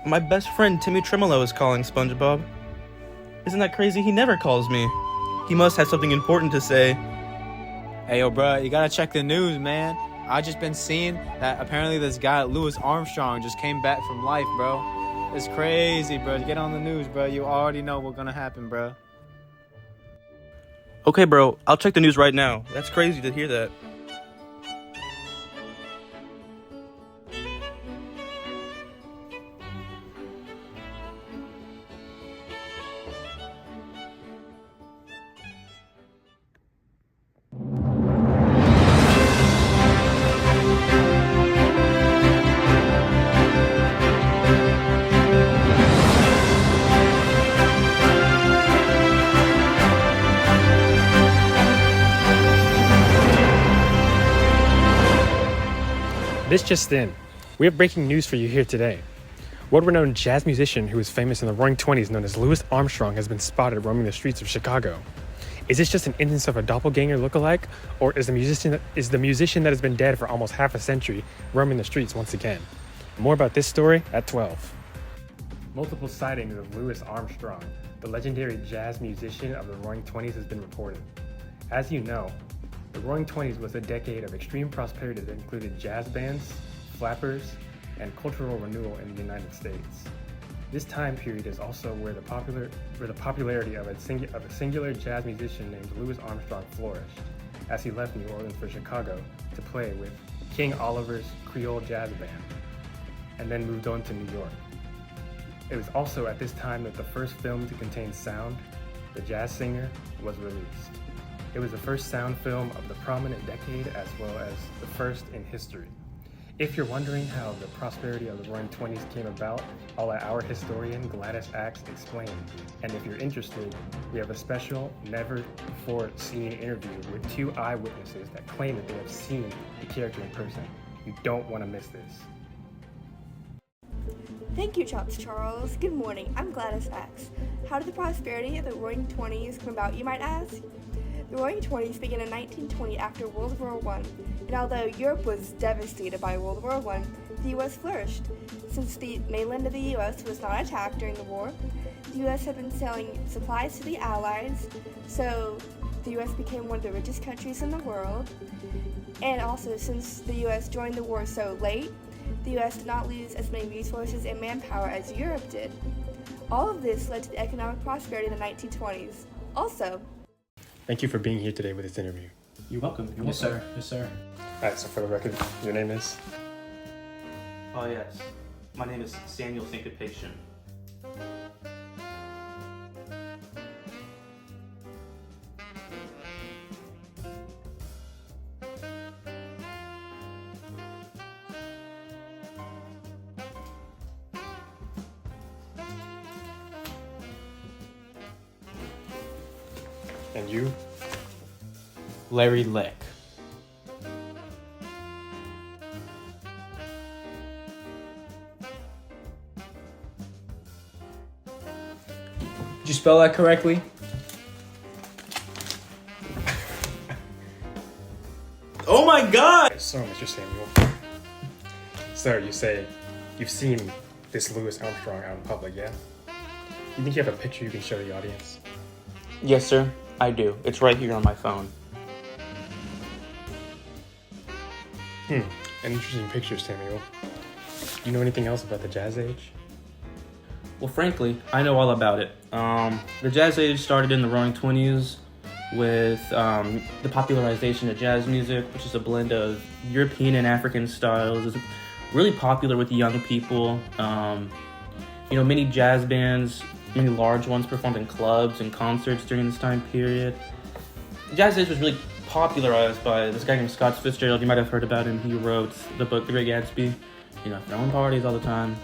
My best friend Timmy Tremolo is calling, SpongeBob. Isn't that crazy? He never calls me. He must have something important to say. Hey, yo, bro, you gotta check the news, man. I just been seeing that apparently this guy, Louis Armstrong, just came back from life, bro. It's crazy, bro. Get on the news, bro. You already know what's gonna happen, bro. Okay, bro, I'll check the news right now. That's crazy to hear that. This just in. We have breaking news for you here today. World-renowned jazz musician who is famous in the Roaring Twenties known as Louis Armstrong has been spotted roaming the streets of Chicago. Is this just an instance of a doppelganger look-alike, or is the musician that has been dead for almost half a century roaming the streets once again? More about this story at 12. Multiple sightings of Louis Armstrong, the legendary jazz musician of the Roaring Twenties, has been reported. As you know, the Roaring Twenties was a decade of extreme prosperity that included jazz bands, flappers, and cultural renewal in the United States. This time period is also where the popularity of a singular jazz musician named Louis Armstrong flourished, as he left New Orleans for Chicago to play with King Oliver's Creole Jazz Band, and then moved on to New York. It was also at this time that the first film to contain sound, The Jazz Singer, was released. It was the first sound film of the prominent decade as well as the first in history. If you're wondering how the prosperity of the Roaring Twenties came about, I'll let our historian Gladys Axe explain. And if you're interested, we have a special, never-before-seen interview with two eyewitnesses that claim that they have seen the character in person. You don't want to miss this. Thank you, Chops Charles. Good morning. I'm Gladys Axe. How did the prosperity of the Roaring Twenties come about, you might ask? The Roaring Twenties began in 1920 after World War I, and although Europe was devastated by World War I, the U.S. flourished. Since the mainland of the U.S. was not attacked during the war, the U.S. had been selling supplies to the Allies, so the U.S. became one of the richest countries in the world. And also, since the U.S. joined the war so late, the U.S. did not lose as many resources and manpower as Europe did. All of this led to the economic prosperity of the 1920s. Also, Thank you for being here today with this interview. You're welcome. Yes, sir. Yes, sir. Alright, so for the record, your name is? Oh, yes. My name is Samuel Syncopation. And you? Larry Lick. Did you spell that correctly? Oh my god! So, Mr. Samuel. Sir, you say you've seen this Louis Armstrong out in public, yeah? You think you have a picture you can show the audience? Yes, sir, I do. It's right here on my phone. An interesting picture, Samuel. You know anything else about the Jazz Age? Well, frankly, I know all about it. The Jazz Age started in the Roaring Twenties with the popularization of jazz music, which is a blend of European and African styles. It's really popular with young people. Many jazz bands, many large ones, performed in clubs and concerts during this time period. The Jazz Age was really popularized by this guy named Scott Fitzgerald. You might have heard about him. He wrote the book The Great Gatsby. Throwing parties all the time.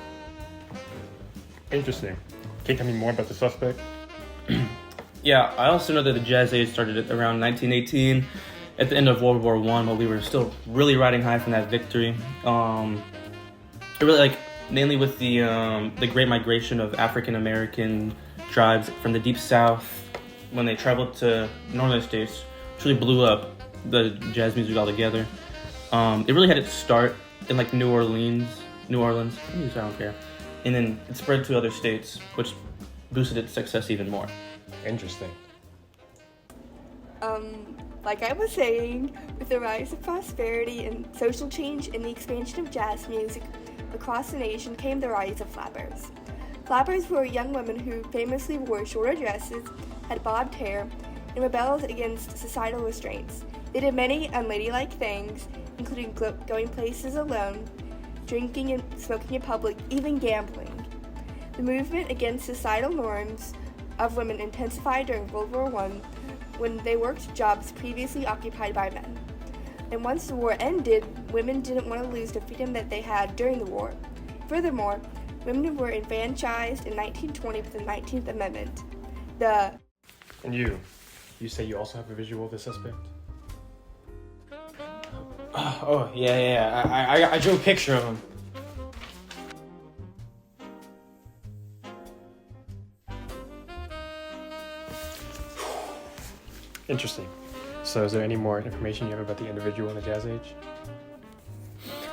Interesting. Can you tell me more about the suspect? Yeah, I also know that the Jazz Age started at around 1918, at the end of World War I, while we were still really riding high from that victory. It really, mainly with the Great Migration of African American tribes from the Deep South, when they traveled to northern states, which really blew up the jazz music altogether. It really had its start in New Orleans. I don't care. and then it spread to other states, which boosted its success even more. Interesting. Like I was saying, with the rise of prosperity and social change and the expansion of jazz music across the nation came the rise of flappers. Flappers were young women who famously wore shorter dresses, had bobbed hair, and rebelled against societal restraints. They did many unladylike things, including going places alone, drinking and smoking in public, even gambling. The movement against societal norms of women intensified during World War I when they worked jobs previously occupied by men. And once the war ended, women didn't want to lose the freedom that they had during the war. Furthermore, women were enfranchised in 1920 with the 19th Amendment. And you say you also have a visual of this suspect? Oh, yeah. I drew a picture of him. Interesting. So is there any more information you have about the individual in the Jazz Age?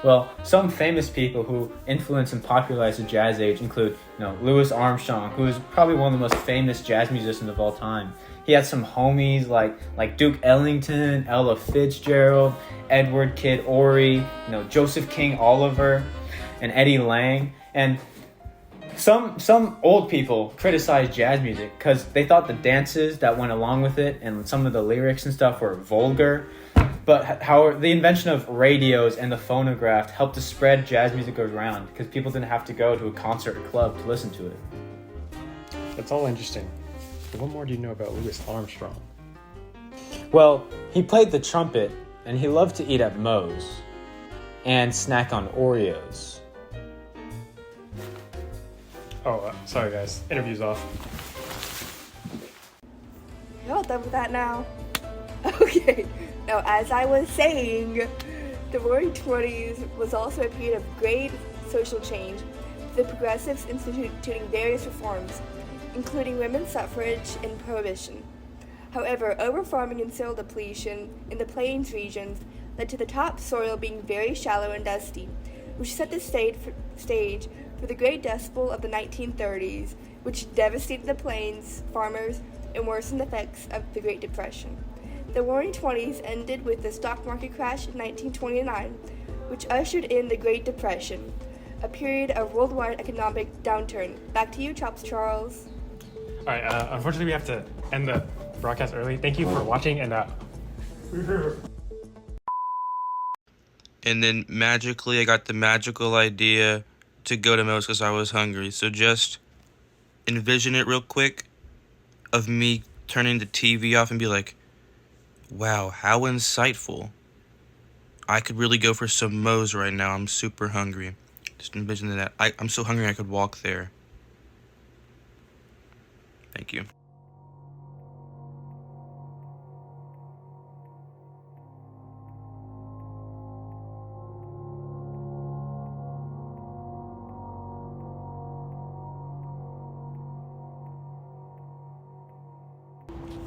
Well, some famous people who influenced and popularized the Jazz Age include, Louis Armstrong, who is probably one of the most famous jazz musicians of all time. He had some homies like Duke Ellington, Ella Fitzgerald, Edward Kid Ory, Joseph King Oliver, and Eddie Lang. And some old people criticized jazz music because they thought the dances that went along with it and some of the lyrics and stuff were vulgar. But however, the invention of radios and the phonograph helped to spread jazz music around because people didn't have to go to a concert or club to listen to it. That's all interesting. But what more do you know about Louis Armstrong? Well, he played the trumpet and he loved to eat at Moe's and snack on Oreos. Oh, sorry guys. Interview's off. You're all done with that now? Okay. Now, as I was saying, the Roaring Twenties was also a period of great social change, with the progressives instituting various reforms, including women's suffrage and prohibition. However, overfarming and soil depletion in the plains regions led to the topsoil being very shallow and dusty, which set the stage for the Great Dust Bowl of the 1930s, which devastated the plains, farmers, and worsened the effects of the Great Depression. The Roaring Twenties ended with the stock market crash in 1929, which ushered in the Great Depression, a period of worldwide economic downturn. Back to you, Chops Charles. All right, unfortunately we have to end the broadcast early. Thank you for watching, and And then magically I got the magical idea to go to Moe's because I was hungry. So just envision it real quick of me turning the TV off and be like, wow, how insightful. I could really go for some Moe's right now. I'm super hungry. Just envision that. I'm so hungry I could walk there. Thank you.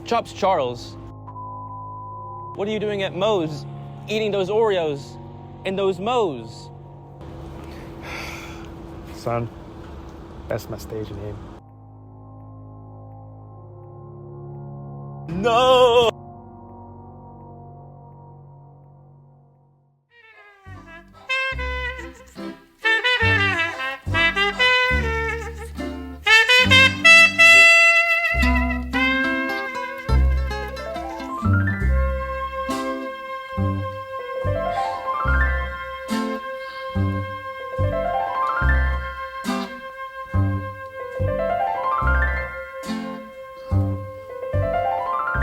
Chops Charles, what are you doing at Moe's eating those Oreos and those Moe's? son, that's my stage name. No!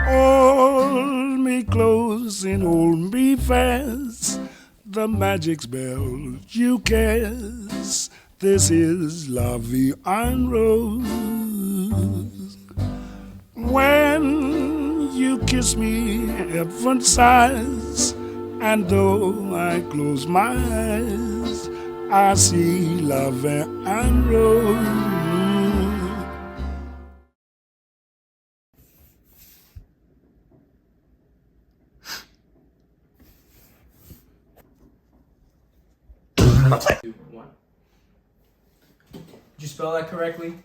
Hold me close and hold me fast. The magic spell you cast. This is La Vie en Rose. When you kiss me, heaven sighs, and though I close my eyes, I see La Vie en Rose. Did you spell that correctly?